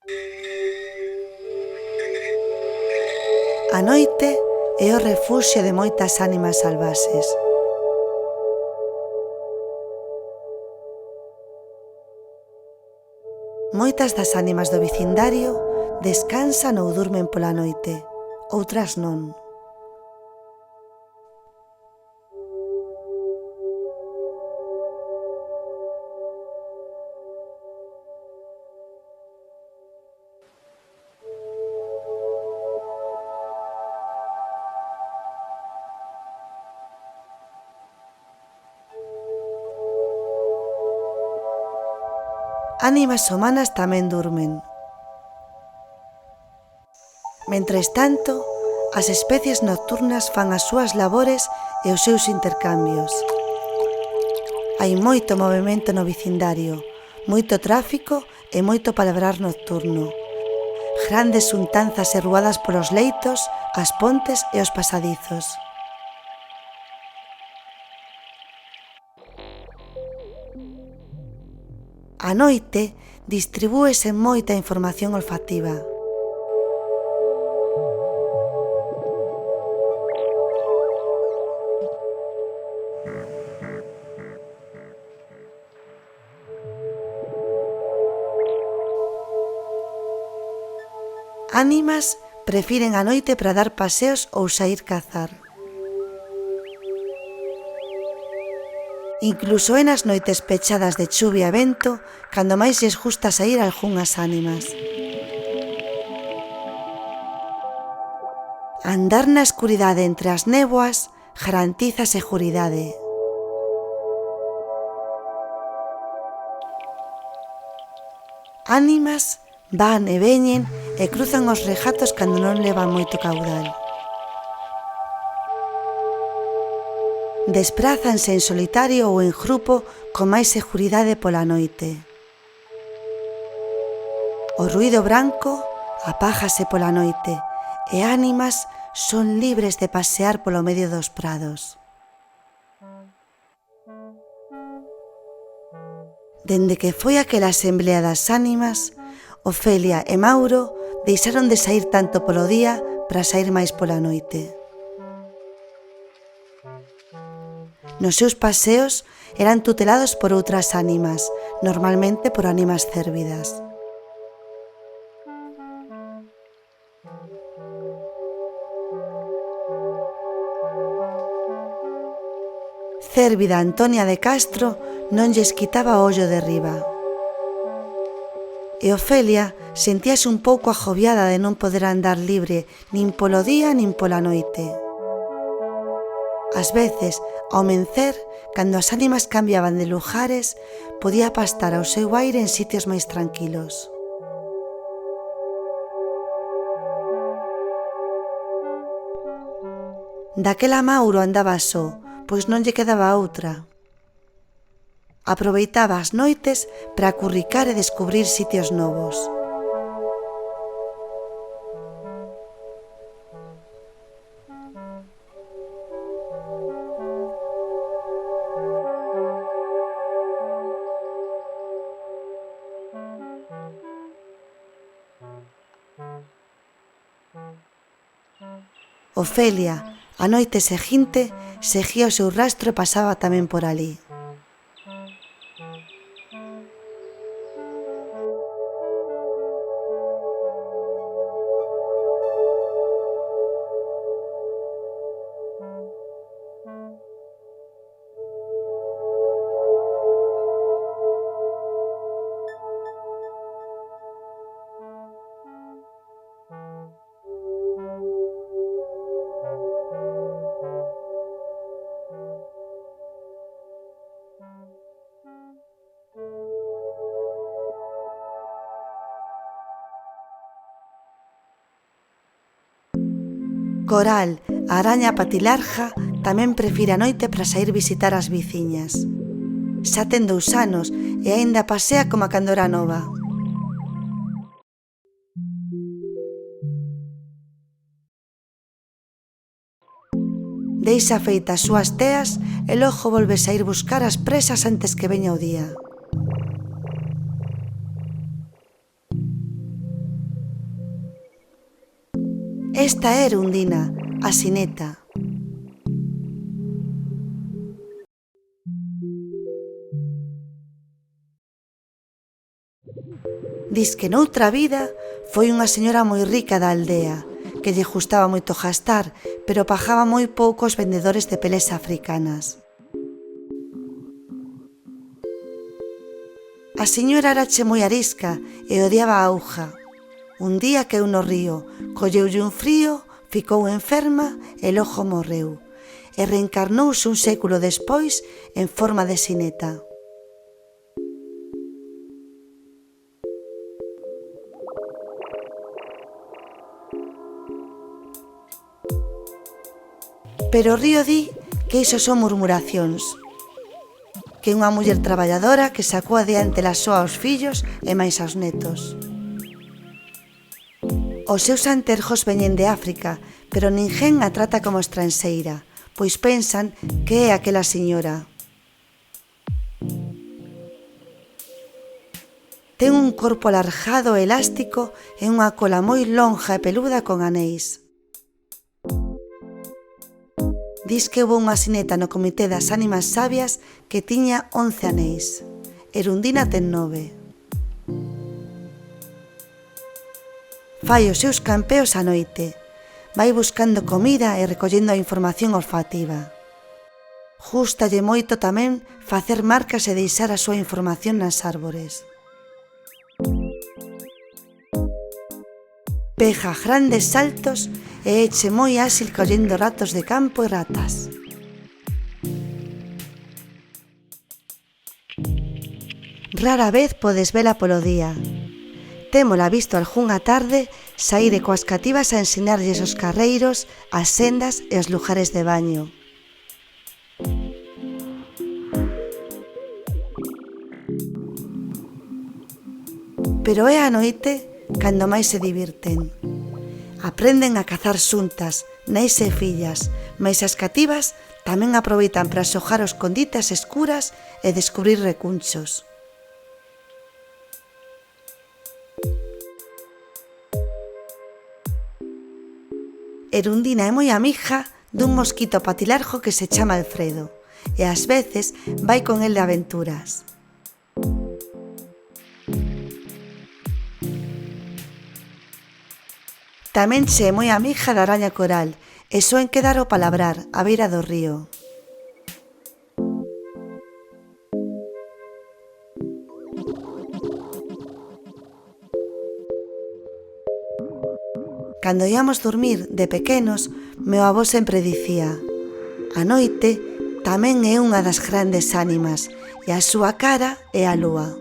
A noite é o refuxio de moitas ánimas salvaxes. Moitas das ánimas do vecindario descansan ou durmen pola noite, outras non. Ánimas humanas tamén durmen. Mentres tanto, as especies nocturnas fan as súas labores e os seus intercambios. Hai moito movimento no vecindario, moito tráfico e moito palabrar nocturno. Grandes xuntanzas e ruadas polos leitos, as pontes e os pasadizos. A noite distribúese moita información olfativa. Ánimas prefiren a noite para dar paseos ou saír cazar. Incluso é nas noites pechadas de chuvia e vento cando máis lles gusta saír algunhas ánimas. Andar na escuridade entre as néboas garantiza a seguridade. Ánimas van e veñen e cruzan os regatos cando non levan moito caudal. Desprázanse en solitario ou en grupo con máis seguridade pola noite. O ruído branco apágase pola noite e ánimas son libres de pasear polo medio dos prados. Dende que foi aquela asemblea das ánimas, Ofelia e Mauro deixaron de saír tanto polo día para saír máis pola noite. Nos seus paseos eran tutelados por outras ánimas, normalmente por ánimas cérvidas. Cérvida Antonia de Castro non lles quitaba o ollo de riba. E Ofelia sentíase un pouco agobiada de non poder andar libre nin polo día nin pola noite. Ás veces, ao mencer, cando as ánimas cambiaban de lugares, podía pastar ao seu aire en sitios máis tranquilos. Daquela Mauro andaba só, pois non lle quedaba outra. Aproveitaba as noites para curricar e descubrir sitios novos. Ofelia, a noite seguinte, seguía o seu rastro e pasaba tamén por ali. Coral, a araña patilarga, tamén prefire a noite para saír visitar as veciñas. Xa ten 2 anos e aínda pasea como cando era nova. Deixa feitas as súas teas e logo volve a ir buscar as presas antes que veña o día. Esta é Erundina, a sineta. Dis que noutra vida foi unha señora moi rica da aldea, que lle gustaba moito gastar, pero pagaba moi pouco aos vendedores de peles africanas. A señora erache moi arisca e odiaba a auga. Un día caeu no río, colleulle un frío, ficou enferma e logo morreu, e reencarnouse un século despois en forma de sineta. Pero o río di que iso son murmuracións, que é unha muller traballadora que sacou adiante la súa aos fillos e máis aos netos. Os seus anterjos veñen de África, pero ninguén a trata como estranxeira, pois pensan que é aquela señora. Ten un corpo alargado e elástico e unha cola moi longa e peluda con anéis. Dis que houve unha sineta no comité das ánimas sabias que tiña 11 anéis. Erundina ten 9. Fai os seus campeos á noite. Vai buscando comida e recollendo a información olfativa. Gústalle moito tamén facer marcas e deixar a súa información nas árbores. Pega grandes saltos e éche moi áxil collendo ratos de campo e ratas. Rara vez podes vela polo día. Témola visto algunha tarde saíre coas cativas a ensinarlles os carreiros, as sendas e os lugares de baño. Pero é a noite cando máis se divirten. Aprenden a cazar xuntas, nais e fillas, mais as cativas tamén aproveitan para xogar os escondites escuras e descubrir recunchos. Erundina é moi amiga dun mosquito patilargo que se chama Alfredo e ás veces vai con el de aventuras. Tamén che é moi amiga da araña coral e soen quedar ao palabrar á beira do río. Cando íamos dormir de pequenos, meu avó sempre dicía: a noite tamén é unha das grandes ánimas e a súa cara é a lúa.